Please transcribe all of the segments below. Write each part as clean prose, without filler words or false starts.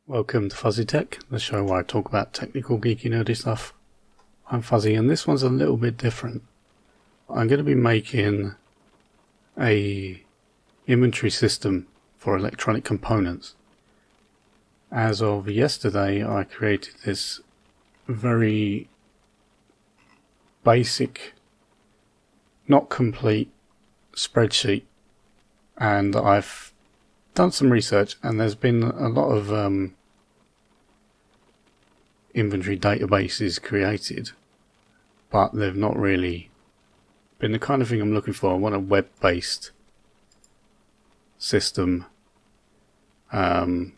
Welcome to FuzzyTek, the show where I talk about technical, geeky, nerdy stuff. I'm Fuzzy, and this one's a little bit different. I'm going to be making a inventory system for electronic components. As of yesterday, I created this very basic, not complete spreadsheet, and I've done some research, and there's been a lot of inventory databases created, but they've not really been the kind of thing I'm looking for. I want a web-based system, and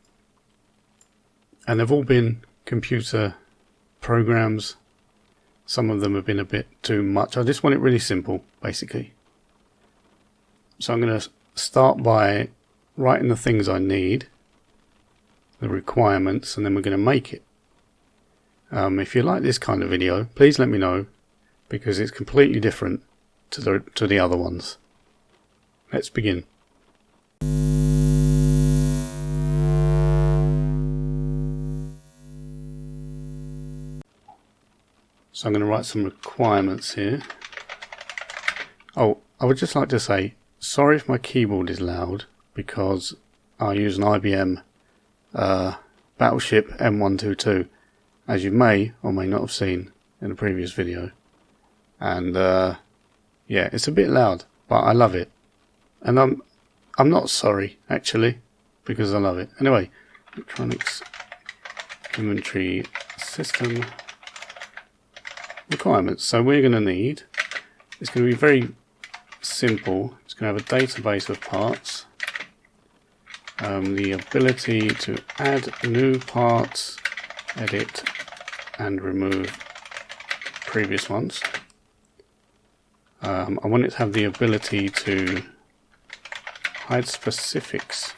they've all been computer programs. Some of them have been a bit too much. I just want it really simple, basically. So I'm going to start by writing the things I need, the requirements, and then we're going to make it. If you like this kind of video, please let me know, because it's completely different to the other ones. Let's begin. So I'm going to write some requirements here. Oh, I would just like to say, sorry if my keyboard is loud, because I use an IBM Battleship M122, as you may or may not have seen in a previous video. And yeah, it's a bit loud, but I love it. And I'm not sorry, actually, because I love it. Anyway, electronics inventory system requirements. So we're going to need, it's going to be very simple. It's going to have a database of parts, the ability to add new parts, edit and remove previous ones. I want it to have the ability to hide specifics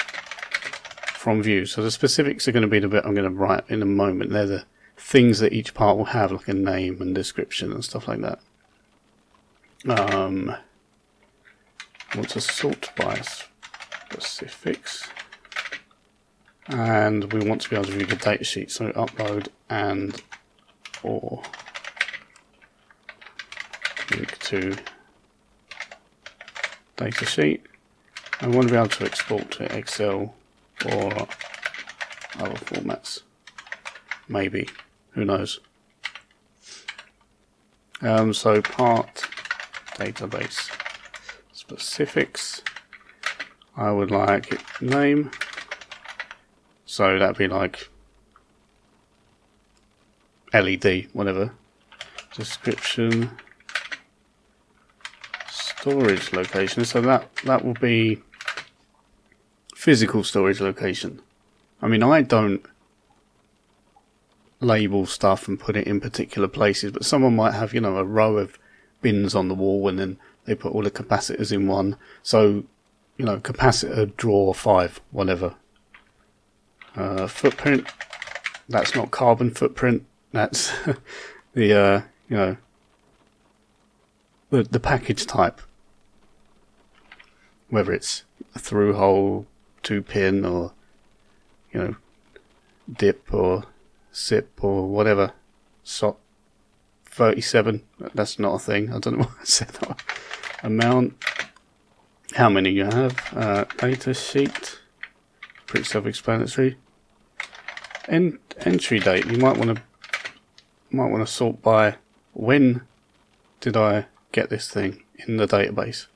from view. So the specifics are going to be the bit I'm going to write in a moment. They're the things that each part will have, like a name and description and stuff like that. I want to sort by specifics, and we want to be able to view the datasheet. So upload and or link to datasheet. I want to be able to export to Excel or other formats. Maybe, who knows. So part database specifics. I would like it name. So that'd be like LED, whatever. Description, storage location. So that will be physical storage location. I mean, I don't label stuff and put it in particular places, but someone might have, you know, a row of bins on the wall, and then they put all the capacitors in one. So, you know, capacitor drawer 5, whatever. Footprint. That's not carbon footprint. That's the you know, the package type. Whether it's a through hole, 2-pin, or, you know, dip or SIP or whatever. SOT 37. That's not a thing. I don't know why I said that. Amount. How many you have. Data sheet. Pretty self-explanatory. Entry date. You might want to sort by when did I get this thing in the database.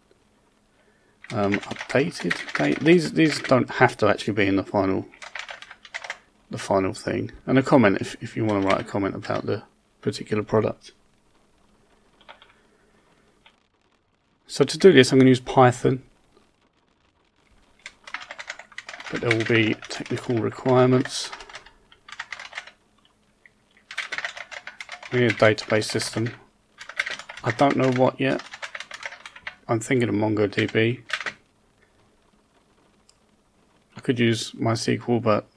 Updated date. These don't have to actually be in the final thing. And a comment if you want to write a comment about the particular product. So to do this, I'm going to use Python, but there will be technical requirements. We need a database system. I don't know what yet. I'm thinking of MongoDB. I could use MySQL, but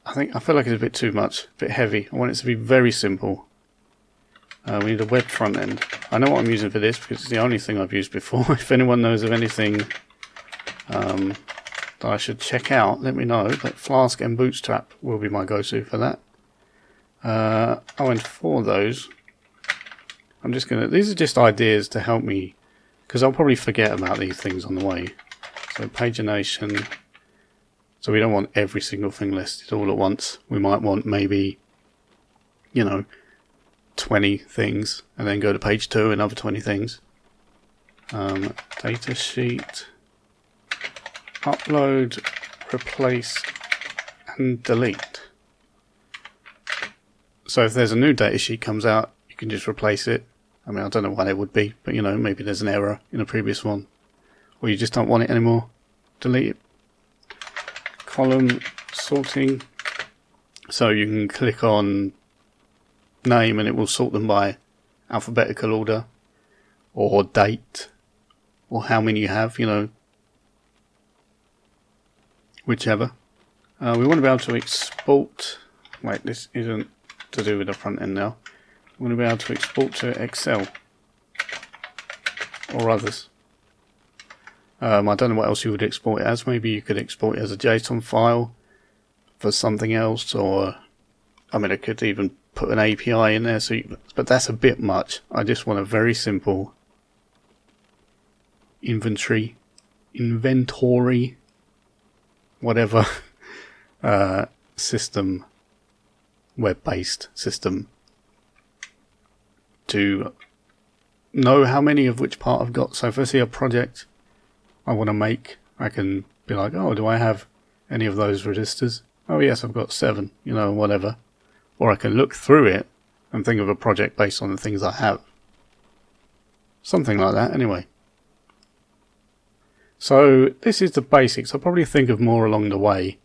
I feel like it's a bit too much, a bit heavy. I want it to be very simple. We need a web front end. I know what I'm using for this because it's the only thing I've used before. If anyone knows of anything that I should check out, let me know. But Flask and Bootstrap will be my go-to for that. And for those, I'm just gonna, these are just ideas to help me, because I'll probably forget about these things on the way. So pagination, so we don't want every single thing listed all at once. We might want maybe, you know, 20 things, and then go to page 2, another 20 things. Data sheet, upload, replace, and delete. So if there's a new data sheet comes out, you can just replace it. I mean, I don't know why it would be, but you know, maybe there's an error in a previous one, or you just don't want it anymore. Delete it. Column sorting, so you can click on name and it will sort them by alphabetical order, or date, or how many you have, you know, whichever. We want to be able to export. Wait, this isn't to do with the front end now. We want to be able to export to Excel or others. I don't know what else you would export it as. Maybe you could export it as a JSON file for something else, or I mean, I could even put an API in there. So, but that's a bit much. I just want a very simple inventory, whatever system, web-based system, to know how many of which part I've got. So if I see a project I want to make, I can be like, oh, do I have any of those registers? Oh yes, I've got 7, you know, whatever. Or I can look through it and think of a project based on the things I have. Something like that, anyway. So this is the basics. I'll probably think of more along the way.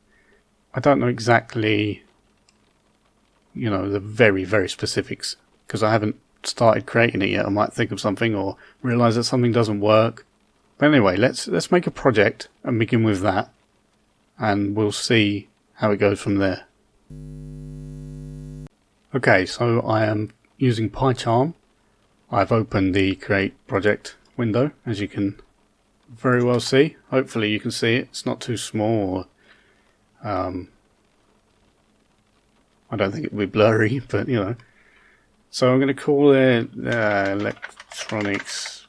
I don't know exactly, you know, the very, very specifics, because I haven't started creating it yet. I might think of something or realize that something doesn't work. But anyway, let's make a project and begin with that, and we'll see how it goes from there. Okay, so I am using PyCharm. I've opened the create project window, as you can very well see. Hopefully you can see it. It's not too small. I don't think it will be blurry, but you know. So I'm going to call it electronics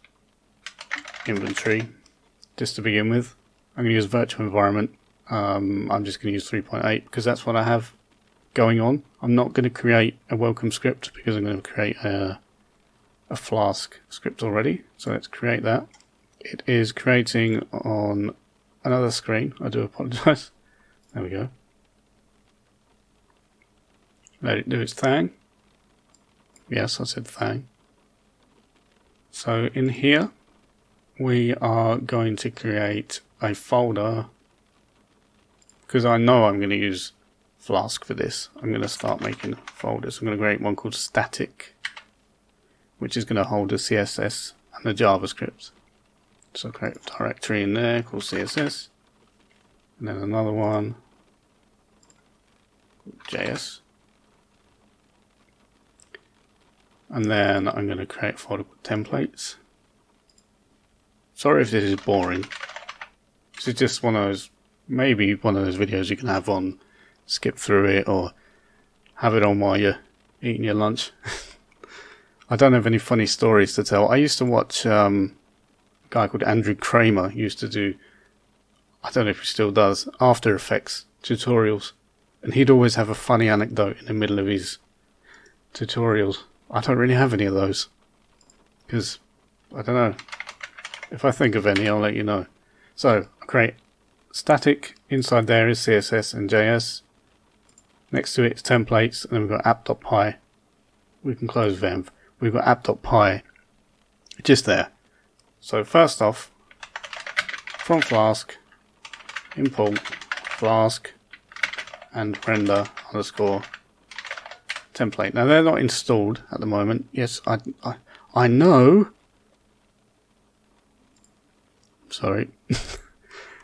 inventory, just to begin with. I'm going to use virtual environment. I'm just going to use 3.8 because that's what I have going on. I'm not going to create a welcome script because I'm going to create a Flask script already. So let's create that. It is creating on another screen. I do apologize. There we go. Let it do its thing. Yes, I said thing. So in here, we are going to create a folder, because I know I'm going to use Flask for this. I'm going to start making folders. I'm going to create one called static, which is going to hold the CSS and the JavaScript. So create a directory in there called CSS, and then another one called JS. And then I'm going to create a folder called templates. Sorry if this is boring. This is just one of those, maybe one of those videos you can have on, skip through it, or have it on while you're eating your lunch. I don't have any funny stories to tell. I used to watch a guy called Andrew Kramer, used to do, I don't know if he still does, After Effects tutorials. And he'd always have a funny anecdote in the middle of his tutorials. I don't really have any of those, because I don't know. If I think of any, I'll let you know. So I create static. Inside there is CSS and JS. Next to it is templates, and then we've got app.py. We can close venv. We've got app.py just there. So first off, from Flask, import Flask and render underscore template. Now they're not installed at the moment. Yes, I know. Sorry.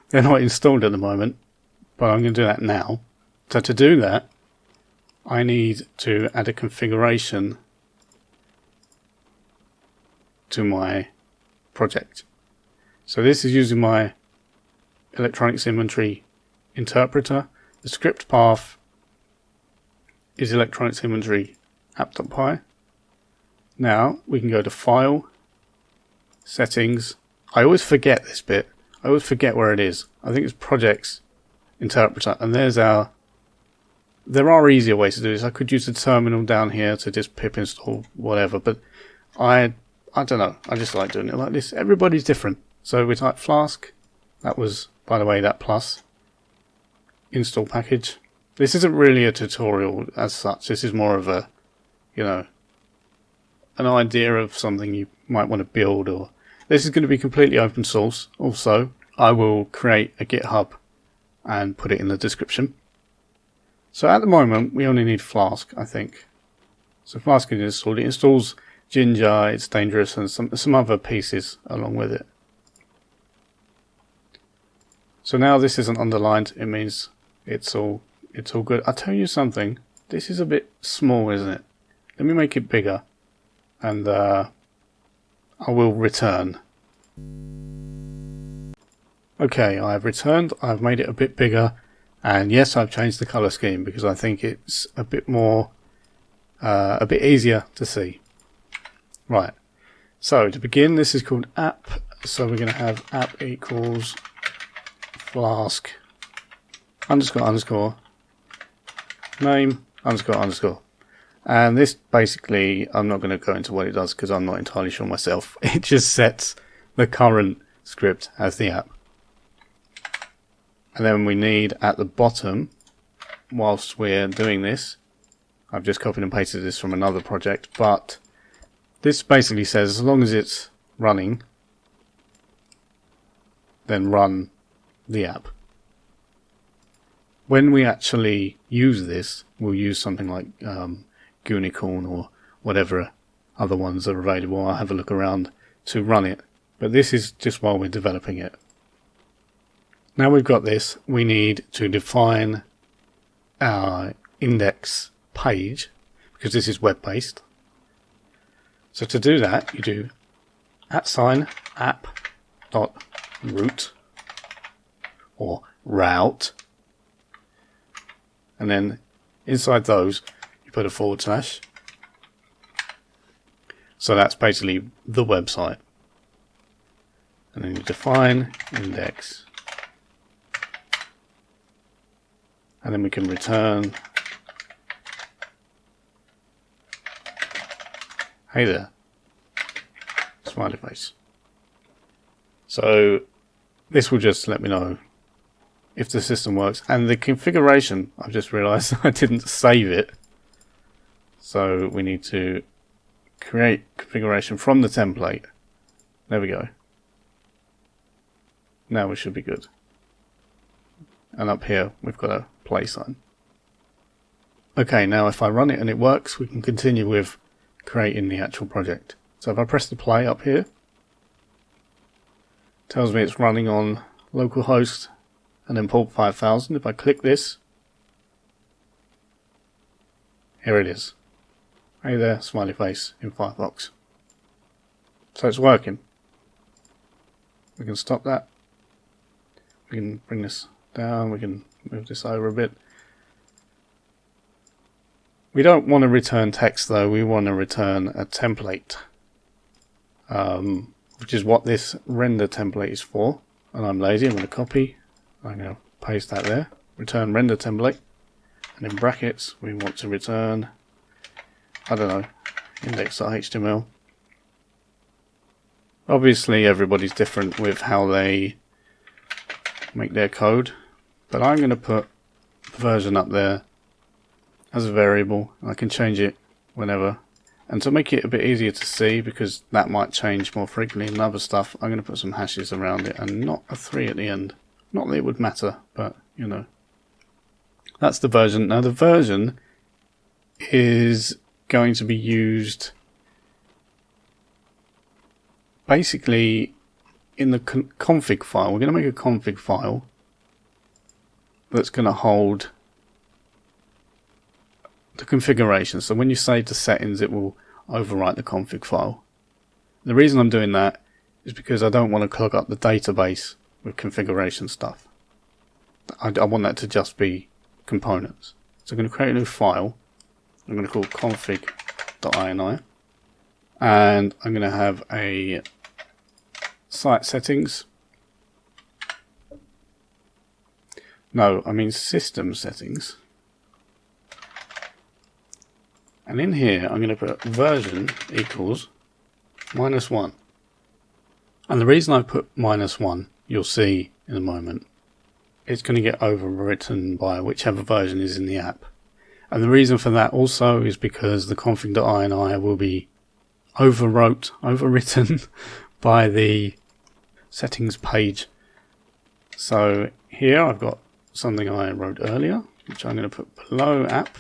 They're not installed at the moment, but I'm going to do that now. So to do that, I need to add a configuration to my project. So this is using my electronics inventory interpreter. The script path is electronics inventory app.py. Now we can go to File, Settings. I always forget this bit. I always forget where it is. I think it's Projects, Interpreter, and there's our... There are easier ways to do this. I could use the terminal down here to just pip install whatever, but I don't know. I just like doing it like this. Everybody's different. So we type Flask. That was, by the way, that plus install package. This isn't really a tutorial as such. This is more of a, you know, an idea of something you might want to build, or this is going to be completely open source. Also, I will create a GitHub and put it in the description. So at the moment, we only need Flask, I think. So Flask is installed. It installs Ginger, It's Dangerous, and some other pieces along with it. So now this isn't underlined. It means it's all good. I'll tell you something. This is a bit small, isn't it? Let me make it bigger, and I will return. Okay, I've returned. I've made it a bit bigger, and yes, I've changed the color scheme because I think it's a bit more, a bit easier to see. Right. So to begin, this is called app. So we're going to have app equals Flask __ name __. And this basically, I'm not going to go into what it does because I'm not entirely sure myself. It just sets the current script as the app. And then we need at the bottom, whilst we're doing this, I've just copied and pasted this from another project, but this basically says as long as it's running, then run the app. When we actually use this, we'll use something like Unicorn or whatever other ones are available. I'll have a look around to run it, but this is just while we're developing it. Now we've got this, we need to define our index page because this is web-based. So to do that, you do @app.root or route, and then inside those you put a /. So that's basically the website. And then you define index. And then we can return, hey there, smiley face. So this will just let me know if the system works. And the configuration, I've just realized I didn't save it. So we need to create configuration from the template. There we go. Now we should be good. And up here we've got a play sign. Okay, now if I run it and it works, we can continue with creating the actual project. So if I press the play up here, it tells me it's running on localhost and then port 5000. If I click this, here it is. Hey there, smiley face in Firefox. So it's working. We can stop that. We can bring this down. We can move this over a bit. We don't want to return text though. We want to return a template, which is what this render template is for. And I'm lazy. I'm going to copy. I'm going to paste that there. Return render template. And in brackets, we want to return, I don't know, index.html. Obviously, everybody's different with how they make their code, but I'm going to put version up there as a variable. I can change it whenever, and to make it a bit easier to see, because that might change more frequently than other stuff, I'm going to put some hashes around it and not a 3 at the end. Not that it would matter, but you know, that's the version. Now the version is going to be used basically in the config file. We're going to make a config file that's going to hold the configuration. So when you save the settings, it will overwrite the config file. The reason I'm doing that is because I don't want to clog up the database with configuration stuff. I want that to just be components. So I'm going to create a new file. I'm going to call config.ini, and I'm going to have a site settings. No, I mean system settings. And in here, I'm going to put version equals -1. And the reason I put -1, you'll see in a moment, it's going to get overwritten by whichever version is in the app. And the reason for that also is because the config.ini will be overwritten by the settings page. So here I've got something I wrote earlier, which I'm going to put below app.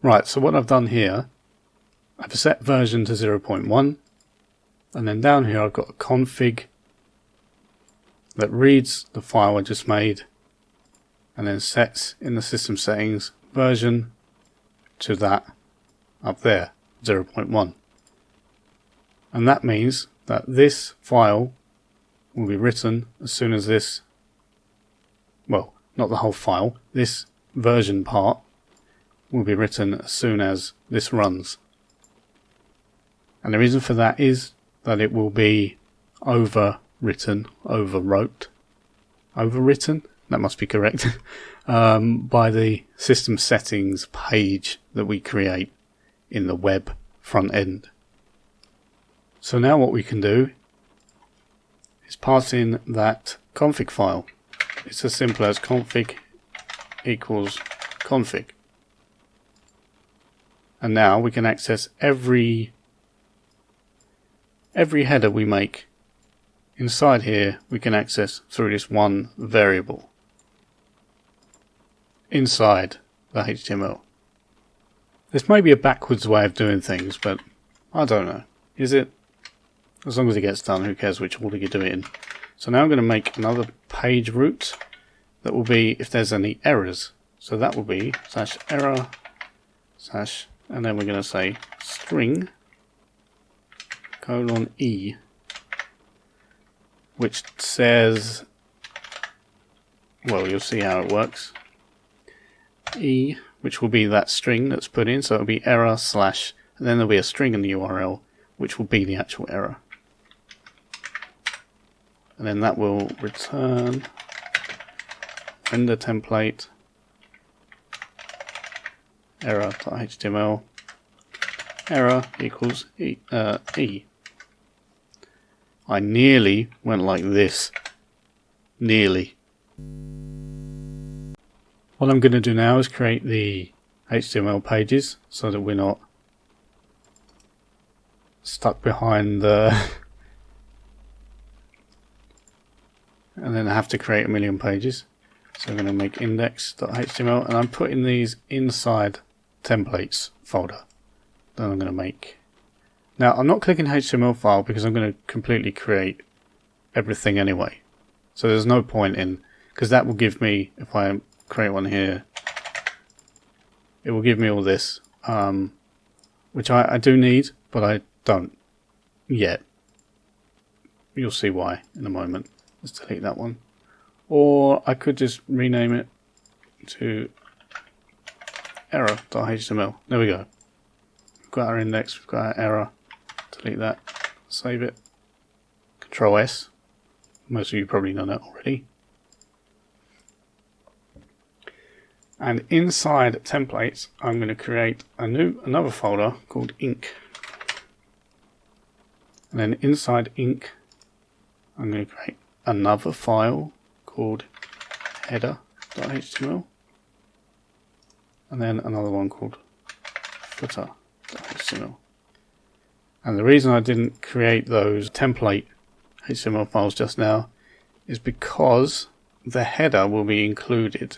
Right, so what I've done here, I've set version to 0.1, and then down here I've got a config that reads the file I just made and then sets in the system settings version to that up there, 0.1. And that means that this file will be written as soon as this, well, not the whole file, this version part will be written as soon as this runs. And the reason for that is that it will be overwritten, that must be correct, by the system settings page that we create in the web front end. So now what we can do is pass in that config file. It's as simple as config equals config. And now we can access every header we make inside here. We can access through this one variable inside the HTML. This may be a backwards way of doing things, but I don't know. Is it? As long as it gets done, who cares which order you do it in. So now I'm going to make another page route that will be if there's any errors. So that will be /error/ and then we're going to say string :e, which says, well, you'll see how it works. E, which will be that string that's put in, so it'll be error/ and then there'll be a string in the URL, which will be the actual error. And then that will return render template error.html error equals e. I nearly went like this. Nearly. What I'm going to do now is create the HTML pages so that we're not stuck behind the and then I have to create a million pages. So I'm going to make index.html and I'm putting these inside templates folder. Then I'm going to make. Now I'm not clicking HTML file because I'm going to completely create everything anyway. So there's no point in, because that will give me, if I create one here, it will give me all this, which I do need, but I don't yet. You'll see why in a moment. Let's delete that one. Or I could just rename it to error.html. There we go. We've got our index, we've got our error. Delete that, save it. Control S. Most of you probably know that already. And inside templates, I'm going to create another folder called ink. And then inside ink, I'm going to create another file called header.html. And then another one called footer.html. And the reason I didn't create those template HTML files just now is because the header will be included.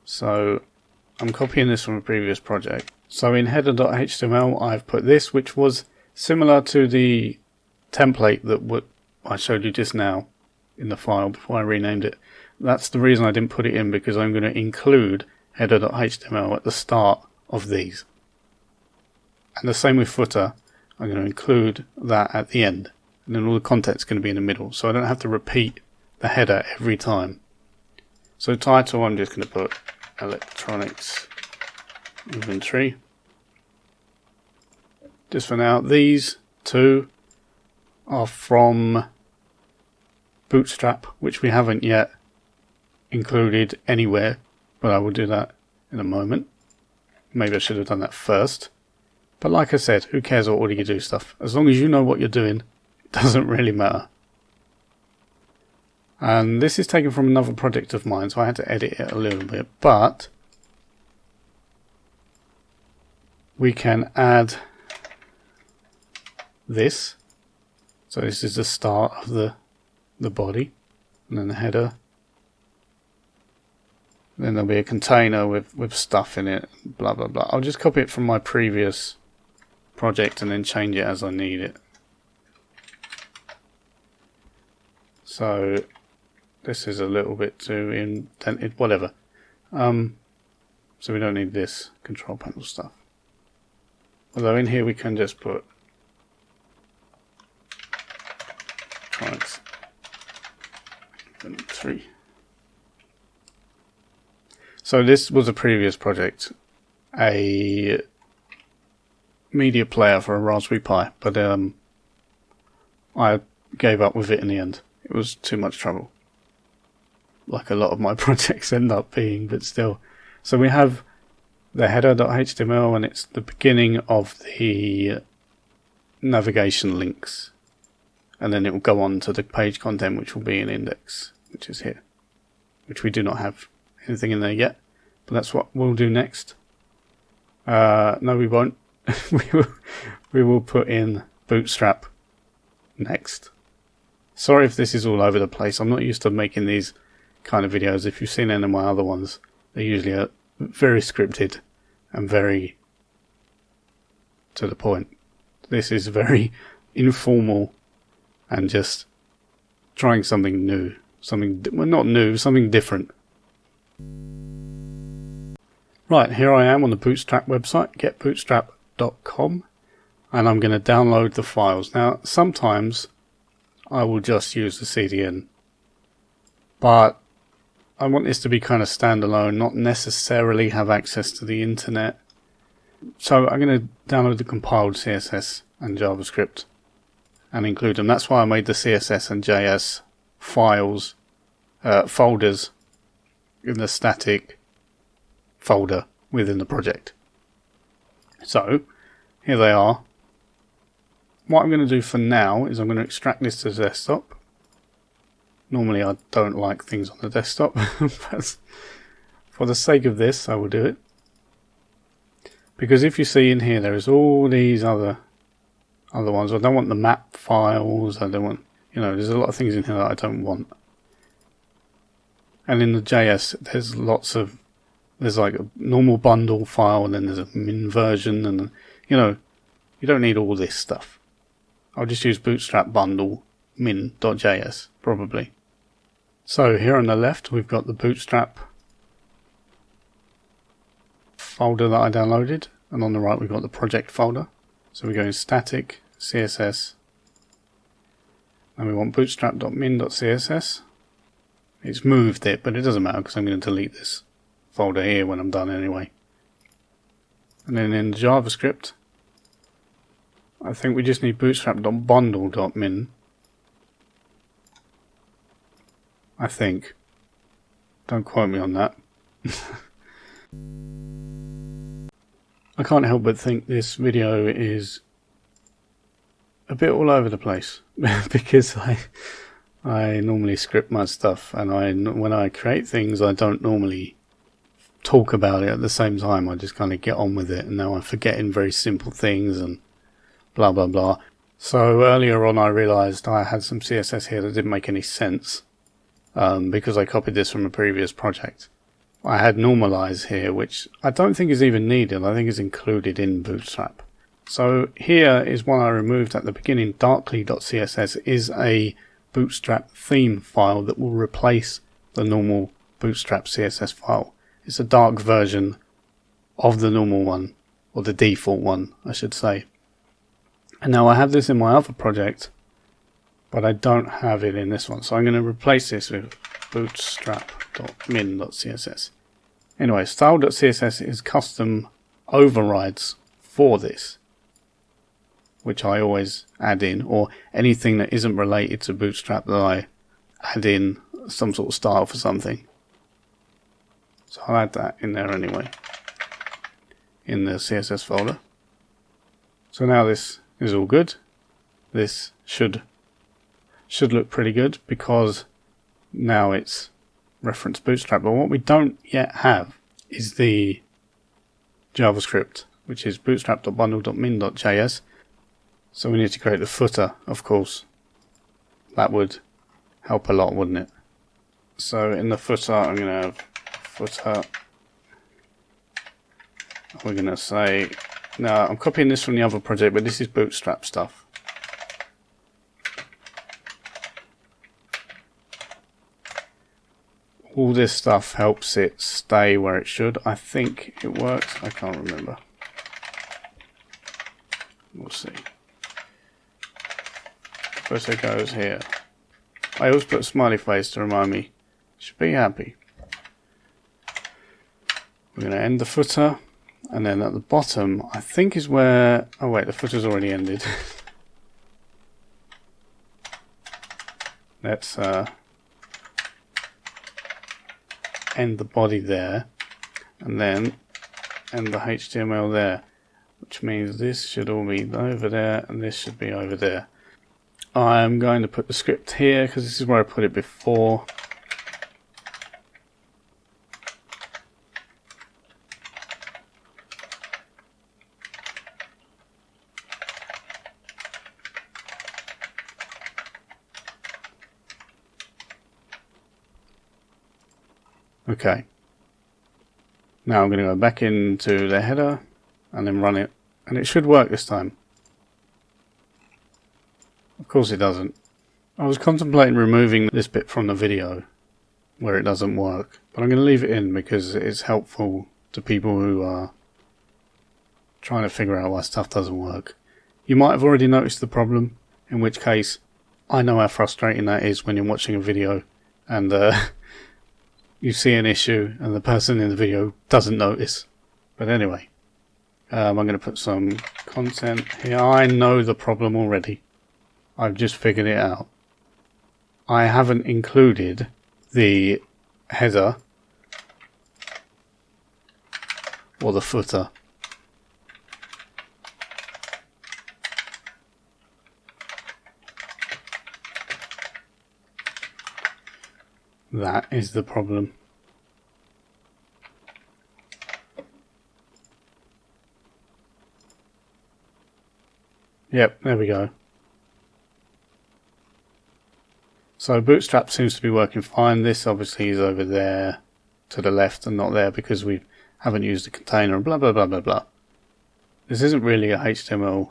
So I'm copying this from a previous project. So in header.html I've put this, which was similar to the template that I showed you just now in the file before I renamed it. That's the reason I didn't put it in, because I'm going to include header.html at the start of these. And the same with footer, I'm going to include that at the end. and then all the content's going to be in the middle, so I don't have to repeat the header every time. So title, I'm just going to put electronics inventory. Just for now, these two are from Bootstrap, which we haven't yet included anywhere, but I will do that in a moment. Maybe I should have done that first. But like I said, who cares what order you do stuff? As long as you know what you're doing, it doesn't really matter. And this is taken from another project of mine, so I had to edit it a little bit, but we can add this. So this is the start of the body, and then the header. Then there'll be a container with stuff in it, blah blah blah. I'll just copy it from my previous project and then change it as I need it. So this is a little bit too indented, whatever. So we don't need this control panel stuff. Although in here we can just put three. So this was a previous project, a media player for a Raspberry Pi, but I gave up with it in the end. It was too much trouble, like a lot of my projects end up being, but still. So we have the header.html, and it's the beginning of the navigation links, and then it will go on to the page content, which will be an index, which is here, which we do not have anything in there yet, but that's what we'll do next. No, we won't. we will put in Bootstrap next. Sorry if this is all over the place. I'm not used to making these kind of videos. If you've seen any of my other ones, they usually are very scripted and very to the point. This is very informal and just trying something new. Something, well, not new, something different. Right, here I am on the Bootstrap website, getbootstrap.com, and I'm going to download the files. Now, sometimes I will just use the CDN, but I want this to be kind of standalone, not necessarily have access to the internet. So I'm going to download the compiled CSS and JavaScript and include them. That's why I made the CSS and JS files, folders in the static folder within the project. So here they are. What I'm going to do for now is I'm going to extract this to the desktop. Normally I don't like things on the desktop, but for the sake of this I will do it. Because if you see in here there is all these other ones. I don't want the map files, I don't want, there's a lot of things in here that I don't want. And in the JS there's like a normal bundle file, and then there's a min version, and you don't need all this stuff. I'll just use bootstrap bundle min.js probably. So here on the left we've got the Bootstrap folder that I downloaded, and on the right we've got the project folder. So we go in static CSS, and we want bootstrap.min.css. It's moved it, but it doesn't matter because I'm going to delete this folder here when I'm done anyway. And then in JavaScript, I think we just need bootstrap.bundle.min. I think. Don't quote me on that. I can't help but think this video is a bit all over the place because I normally script my stuff, and when I create things I don't normally talk about it at the same time. I just kind of get on with it, and now I'm forgetting very simple things and blah blah blah. So earlier on I realized I had some CSS here that didn't make any sense because I copied this from a previous project. I had normalize here, which I don't think is even needed. I think is included in Bootstrap. So here is one I removed at the beginning. Darkly.css is a Bootstrap theme file that will replace the normal Bootstrap CSS file. It's a dark version of the normal one, or the default one I should say. And now I have this in my other project, but I don't have it in this one. So I'm going to replace this with bootstrap.min.css. Anyway, style.css is custom overrides for this, which I always add in, or anything that isn't related to Bootstrap that I add in some sort of style for something. So I'll add that in there anyway, in the CSS folder. So now this is all good. This should look pretty good because now it's reference Bootstrap. But what we don't yet have is the JavaScript, which is bootstrap.bundle.min.js. So we need to create the footer, of course. That would help a lot, wouldn't it? So in the footer, I'm going to have footer. We're going to say, now I'm copying this from the other project, but this is Bootstrap stuff. All this stuff helps it stay where it should. I think it works. I can't remember. We'll see. Footer goes here. I always put a smiley face to remind me. Should be happy. We're going to end the footer, and then at the bottom, I think is where. Oh wait, the footer's already ended. Let's end the body there, and then end the HTML there, which means this should all be over there, and this should be over there. I'm going to put the script here because this is where I put it before. Okay. Now I'm going to go back into the header and then run it, and it should work this time. Of course it doesn't. I was contemplating removing this bit from the video where it doesn't work, but I'm going to leave it in because it's helpful to people who are trying to figure out why stuff doesn't work. You might have already noticed the problem, in which case I know how frustrating that is when you're watching a video and you see an issue and the person in the video doesn't notice. But anyway, I'm going to put some content here. I know the problem already. I've just figured it out. I haven't included the header or the footer. That is the problem. Yep, there we go. So Bootstrap seems to be working fine. This obviously is over there to the left and not there because we haven't used the container and blah blah blah blah blah. This isn't really a HTML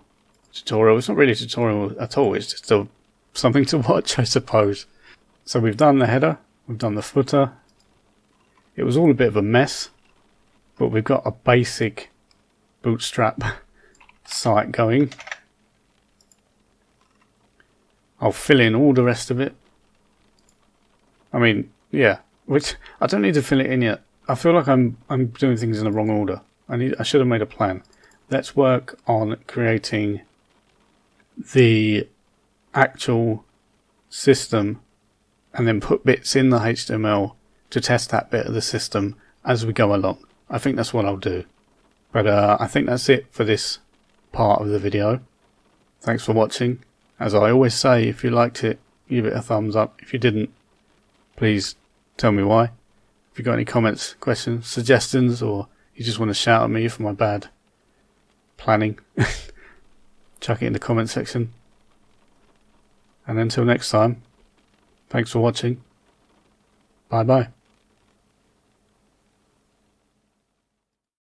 tutorial. It's not really a tutorial at all. It's just something to watch, I suppose. So we've done the header. We've done the footer. It was all a bit of a mess, but we've got a basic Bootstrap site going. I'll fill in all the rest of it. I mean, yeah, which I don't need to fill it in yet. I feel like I'm doing things in the wrong order. I should have made a plan. Let's work on creating the actual system and then put bits in the HTML to test that bit of the system as we go along. I think that's what I'll do. But I think that's it for this part of the video. Thanks for watching. As I always say, if you liked it, give it a thumbs up. If you didn't, please tell me why. If you've got any comments, questions, suggestions, or you just want to shout at me for my bad planning, chuck it in the comment section. And until next time, thanks for watching. Bye bye.